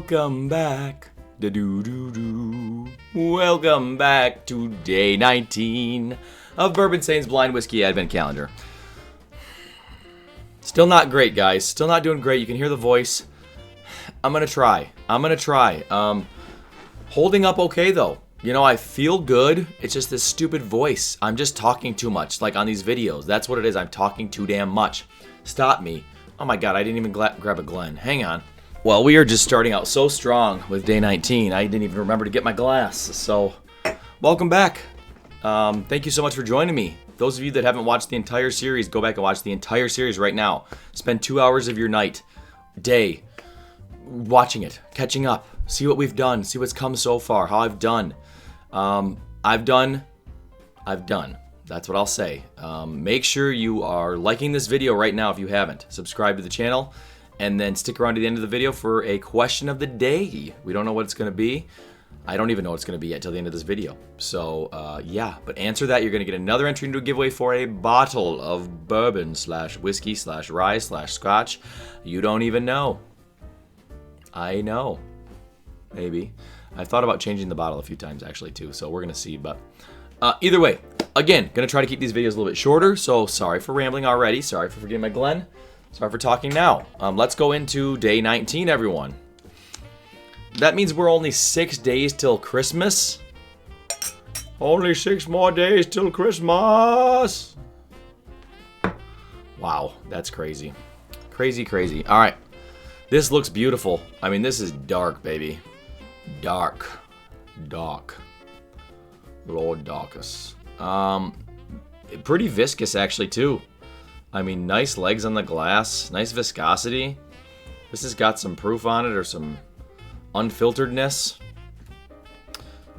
Welcome back. Da-doo-doo-doo. Welcome back to day 19 of Bourbinsane Blind Whiskey Advent Calendar. Still not great, guys. Still not doing great. You can hear the voice. I'm going to try. Holding up okay, though. You know, I feel good. It's just this stupid voice. I'm just talking too much, like on these videos. That's what it is. I'm talking too damn much. Stop me. Oh my god, I didn't even grab a Glen. Hang on. Well, we are just starting out so strong with day 19. I didn't even remember to get my glass. So, welcome back. Thank you so much for joining me. Those of you that haven't watched the entire series, go back and watch the entire series right now. Spend 2 hours of your night, day, watching it, catching up. See what we've done. See what's come so far. How I've done. I've done. That's what I'll say. Make sure you are liking this video right now if you haven't. Subscribe to the channel. And then stick around to the end of the video for a question of the day. We don't know what it's going to be. I don't even know what it's going to be yet till the end of this video. So, yeah. But answer that. You're going to get another entry into a giveaway for a bottle of bourbon / whiskey / rye / scotch. You don't even know. I know. Maybe. I've thought about changing the bottle a few times, actually, too. So, we're going to see. But either way, again, going to try to keep these videos a little bit shorter. So, sorry for rambling already. Sorry for forgetting my Glen. Sorry for talking now. Let's go into day 19, everyone. That means we're only 6 days till Christmas. Only 6 more days till Christmas. Wow, that's crazy. Crazy, crazy. All right. This looks beautiful. I mean, this is dark, baby. Dark. Dark. Lord Darkus. Pretty viscous, actually, too. I mean, nice legs on the glass, nice viscosity. This has got some proof on it, or some unfilteredness,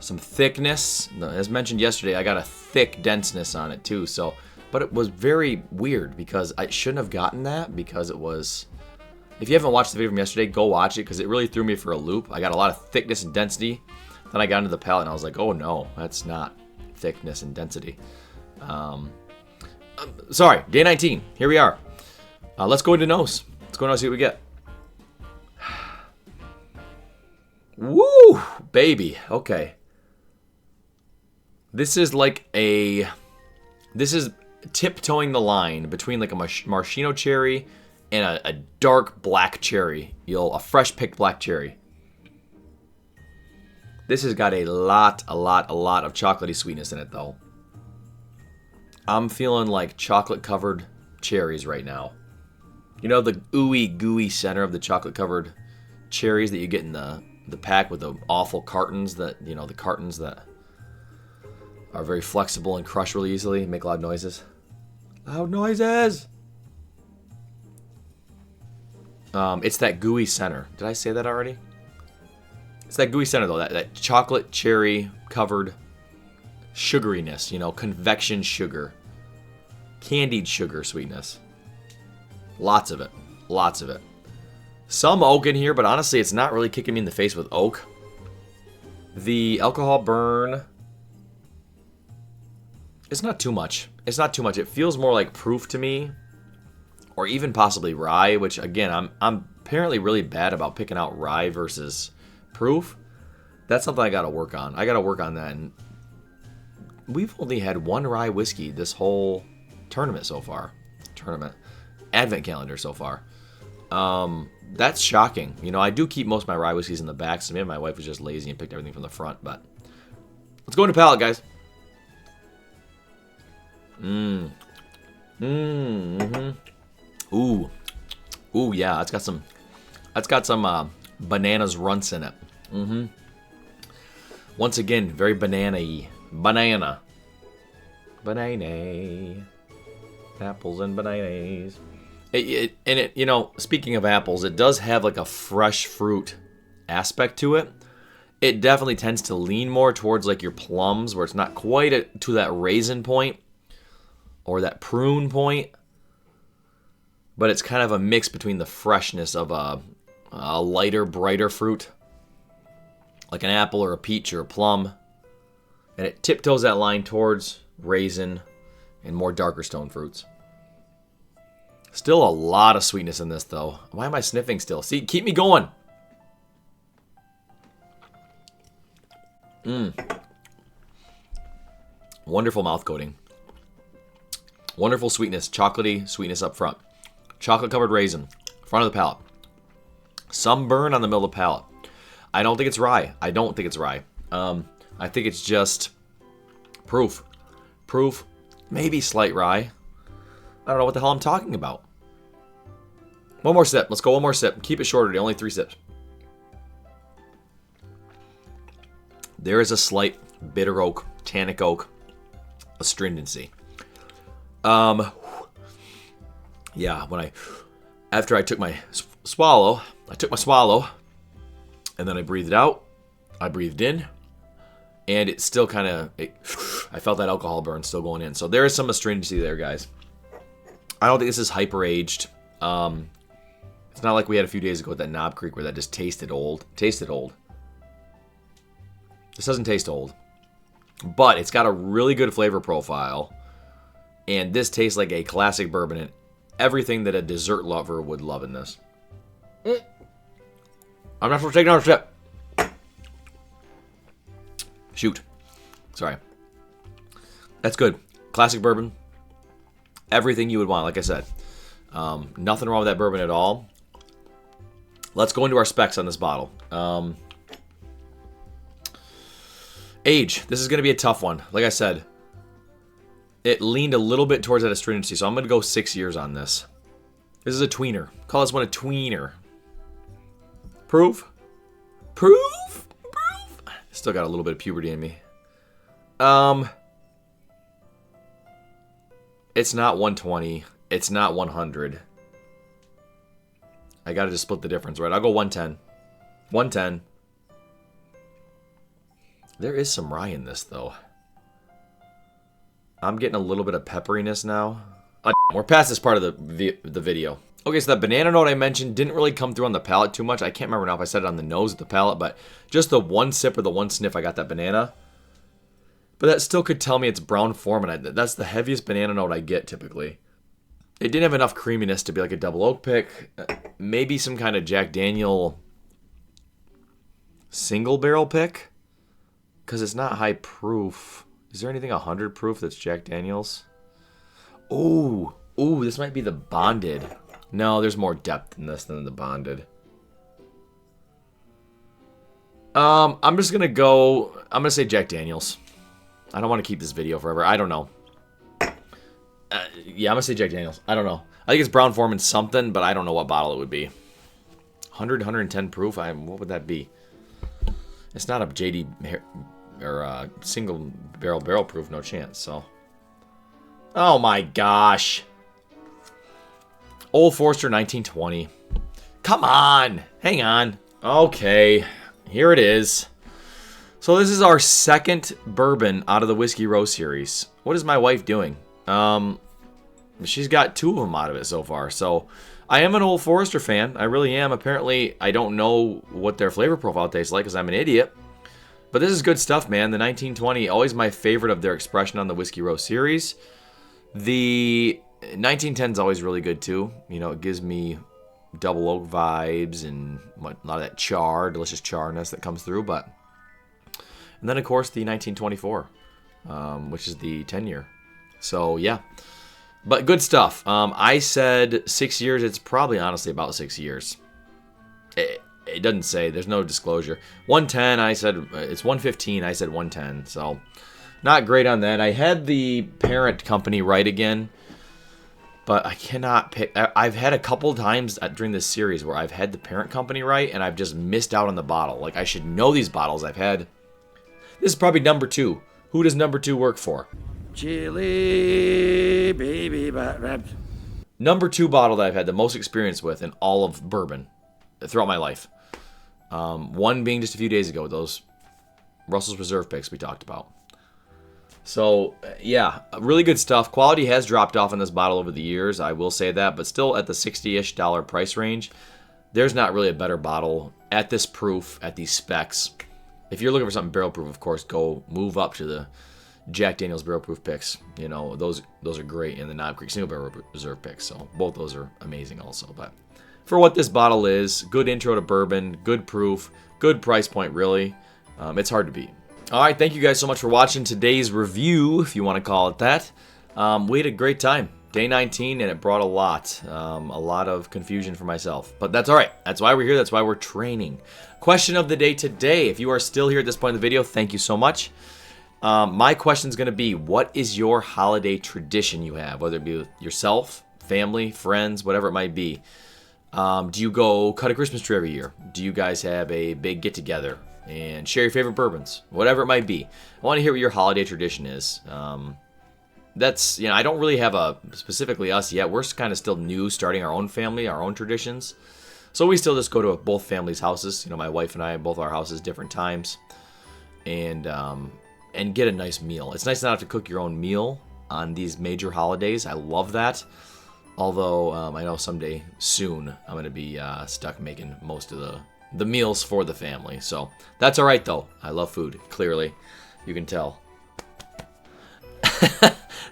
some thickness. As mentioned yesterday, I got a thick denseness on it too. So, but it was very weird because I shouldn't have gotten that, because it was. If you haven't watched the video from yesterday, go watch it, because it really threw me for a loop. I got a lot of thickness and density. Then I got into the palate and I was like, oh no, that's not thickness and density. Sorry, day 19. Here we are. Let's go into nose. Let's go and see what we get. Woo, baby. Okay. This is like a. This is tiptoeing the line between like a maraschino cherry and a dark black cherry. A fresh picked black cherry. This has got a lot of chocolatey sweetness in it, though. I'm feeling like chocolate-covered cherries right now. You know, the ooey, gooey center of the chocolate-covered cherries that you get in the pack with the awful cartons that, you know, the cartons that are very flexible and crush really easily and make loud noises. Loud noises! It's that gooey center. Did I say that already? It's that gooey center, though. That chocolate cherry-covered sugariness, you know, convection sugar, candied sugar sweetness. Lots of it. Lots of it. Some oak in here, but honestly, it's not really kicking me in the face with oak. The alcohol burn, it's not too much. It's not too much. It feels more like proof to me, or even possibly rye, which, again, I'm apparently really bad about picking out rye versus proof. That's something I got to work on. I got to work on that. And we've only had one rye whiskey this whole tournament so far. Advent calendar so far. That's shocking. You know, I do keep most of my rye whiskeys in the back, so maybe my wife was just lazy and picked everything from the front, but let's go into palate, guys. Ooh, yeah, that's got some bananas runts in it. Once again, very banana-y. Banana. Apples and bananas. You know, speaking of apples, it does have like a fresh fruit aspect to it. It definitely tends to lean more towards like your plums, where it's not quite to that raisin point or that prune point, but it's kind of a mix between the freshness of a lighter, brighter fruit, like an apple or a peach or a plum, and it tiptoes that line towards raisin and more darker stone fruits. Still a lot of sweetness in this, though. Why am I sniffing still? See, keep me going. Wonderful mouth coating. Wonderful sweetness, chocolatey sweetness up front. Chocolate covered raisin, front of the palate. Some burn on the middle of the palate. I don't think it's rye. I think it's just proof. Proof, maybe slight rye. I don't know what the hell I'm talking about. One more sip. Let's go one more sip. Keep it shorter. Only 3 sips. There is a slight bitter oak, tannic oak, astringency. Yeah, after I took my swallow, and then I breathed out, I breathed in, and it still kind of, I felt that alcohol burn still going in. So there is some astringency there, guys. I don't think this is hyper aged. It's not like we had a few days ago at that Knob Creek where that just tasted old. This doesn't taste old, but it's got a really good flavor profile, and this tastes like a classic bourbon and everything that a dessert lover would love in this. I'm not supposed to take another sip. Shoot. Sorry. That's good. Classic bourbon. Everything you would want, like I said. Nothing wrong with that bourbon at all. Let's go into our specs on this bottle. Age. This is going to be a tough one. Like I said, it leaned a little bit towards that astringency, so I'm going to go 6 years on this. This is a tweener. Call this one a tweener. Proof? Still got a little bit of puberty in me. It's not 120. It's not 100. I got to just split the difference, right? I'll go 110. 110. There is some rye in this, though. I'm getting a little bit of pepperiness now. We're past this part of the video. Okay, so that banana note I mentioned didn't really come through on the palate too much. I can't remember now if I said it on the nose or the palate, but just the one sip or the one sniff, I got that banana. But that still could tell me it's Brown-Forman. That's the heaviest banana note I get typically. It didn't have enough creaminess to be like a double oak pick. Maybe some kind of Jack Daniel single barrel pick. Because it's not high proof. Is there anything 100 proof that's Jack Daniels? Ooh, this might be the bonded. No, there's more depth in this than the bonded. I'm just going to say Jack Daniels. I don't want to keep this video forever. I don't know. Yeah, I'm going to say Jack Daniels. I don't know. I think it's Brown-Forman something, but I don't know what bottle it would be. 100, 110 proof? What would that be? It's not a JD or single barrel proof, no chance, so. Oh my gosh. Old Forester 1920. Come on. Hang on. Okay. Here it is. So this is our second bourbon out of the Whiskey Row series. What is my wife doing? She's got 2 of them out of it so far. So I am an Old Forester fan. I really am. Apparently, I don't know what their flavor profile tastes like because I'm an idiot. But this is good stuff, man. The 1920, always my favorite of their expression on the Whiskey Row series. The 1910 is always really good too. You know, it gives me double oak vibes and a lot of that delicious charness that comes through. And then, of course, the 1924, which is the 10-year. So, yeah. But good stuff. I said 6 years. It's probably, honestly, about 6 years. It doesn't say. There's no disclosure. 110, I said. It's 115. I said 110. So, not great on that. I had the parent company right again. But I cannot pick. I've had a couple times during this series where I've had the parent company right, and I've just missed out on the bottle. Like, I should know these bottles. I've had. This is probably number 2. Who does number 2 work for? Chili baby butt wrapped. Number 2 bottle that I've had the most experience with in all of bourbon throughout my life. One being just a few days ago, those Russell's Reserve picks we talked about. So, yeah, really good stuff. Quality has dropped off in this bottle over the years, I will say that, but still at the $60-ish price range, there's not really a better bottle at this proof, at these specs. If you're looking for something barrel proof, of course, go move up to the Jack Daniel's barrel proof picks. You know, those are great, and the Knob Creek single barrel reserve picks. So both those are amazing also. But for what this bottle is, good intro to bourbon, good proof, good price point, really. It's hard to beat. All right, thank you guys so much for watching today's review, if you want to call it that. We had a great time. Day 19, and it brought a lot of confusion for myself. But that's all right. That's why we're here. That's why we're training. Question of the day today. If you are still here at this point in the video, thank you so much. My question is going to be, what is your holiday tradition you have? Whether it be with yourself, family, friends, whatever it might be. Do you go cut a Christmas tree every year? Do you guys have a big get-together and share your favorite bourbons? Whatever it might be. I want to hear what your holiday tradition is. That's, I don't really have a, specifically us yet. We're kind of still new, starting our own family, our own traditions. So we still just go to both families' houses. My wife and I, both our houses, different times. And get a nice meal. It's nice not to have to cook your own meal on these major holidays. I love that. Although I know someday soon I'm going to be stuck making most of the meals for the family. So that's all right, though. I love food, clearly. You can tell.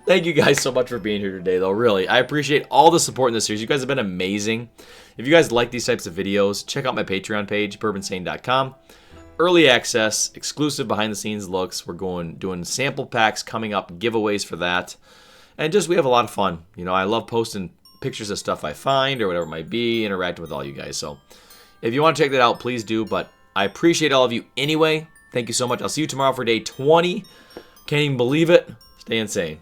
Thank you guys so much for being here today, though. Really, I appreciate all the support in this series. You guys have been amazing. If you guys like these types of videos, check out my Patreon page, Bourbinsane.com. Early access, exclusive behind-the-scenes looks. We're doing sample packs coming up, giveaways for that. And just, we have a lot of fun. I love posting pictures of stuff I find or whatever it might be, interacting with all you guys. So if you want to check that out, please do. But I appreciate all of you anyway. Thank you so much. I'll see you tomorrow for day 20. Can't even believe it. Stay insane.